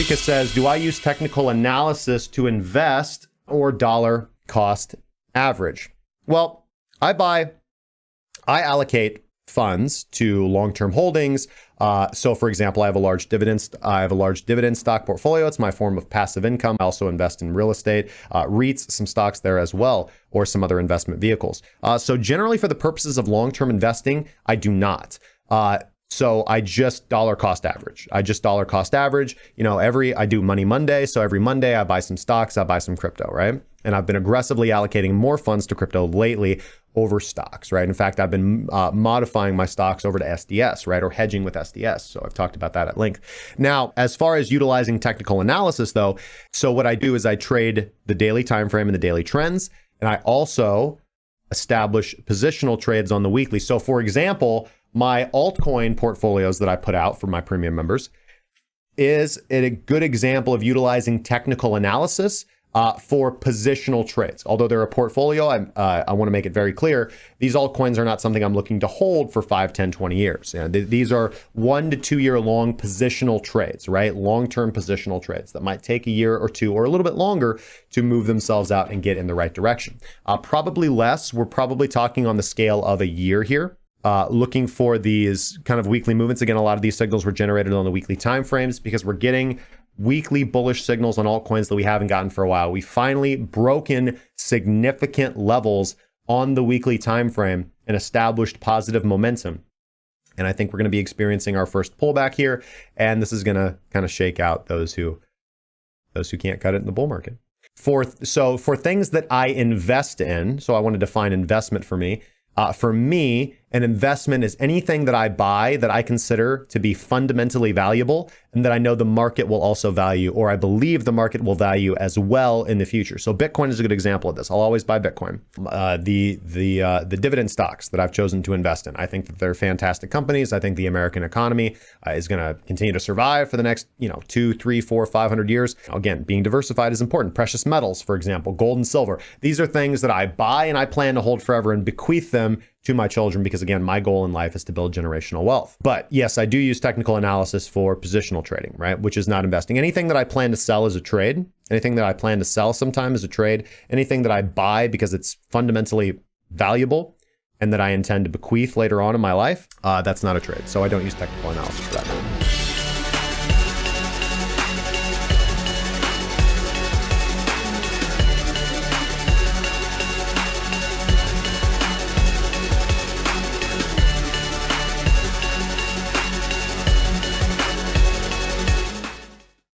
Eureka says, do I use technical analysis to invest or dollar cost average? Well, I allocate funds to long-term holdings. So for example, I have a large dividend stock portfolio. It's my form of passive income. I also invest in real estate, REITs, some stocks there as well, or some other investment vehicles. So generally for the purposes of long-term investing, I do not. So I just dollar cost average. I do Money Monday. So every Monday I buy some stocks, I buy some crypto, right? And I've been aggressively allocating more funds to crypto lately over stocks, right? In fact, I've been modifying my stocks over to SDS, right? Or hedging with SDS. So I've talked about that at length. Now, as far as utilizing technical analysis though, so what I do is I trade the daily time frame and the daily trends. And I also establish positional trades on the weekly. So for example, my altcoin portfolios that I put out for my premium members is a good example of utilizing technical analysis for positional trades. Although they're a portfolio, I want to make it very clear, these altcoins are not something I'm looking to hold for 5, 10, 20 years. These are 1 to 2 year long positional trades, right? Long-term positional trades that might take a year or two or a little bit longer to move themselves out and get in the right direction. Probably less. We're probably talking on the scale of a year here. Looking for these kind of weekly movements. Again, a lot of these signals were generated on the weekly timeframes because we're getting weekly bullish signals on altcoins that we haven't gotten for a while. We finally broken significant levels on the weekly time frame and established positive momentum. And I think we're going to be experiencing our first pullback here. And this is going to kind of shake out those who can't cut it in the bull market. For things that I invest in, so I want to define investment for me. For me, an investment is anything that I buy that I consider to be fundamentally valuable and that I know the market will also value, or I believe the market will value as well in the future. So Bitcoin is a good example of this. I'll always buy Bitcoin. The dividend stocks that I've chosen to invest in, I think that they're fantastic companies. I think the American economy is going to continue to survive for the next 2, 3, 4, 500 years. Again, being diversified is important. Precious metals, for example, gold and silver. These are things that I buy and I plan to hold forever and bequeath them to my children because, again, my goal in life is to build generational wealth. But yes, I do use technical analysis for positional trading, right? Which is not investing. Anything that I plan to sell is a trade. Anything that I plan to sell sometime is a trade. Anything that I buy because it's fundamentally valuable and that I intend to bequeath later on in my life, that's not a trade. So I don't use technical analysis for that.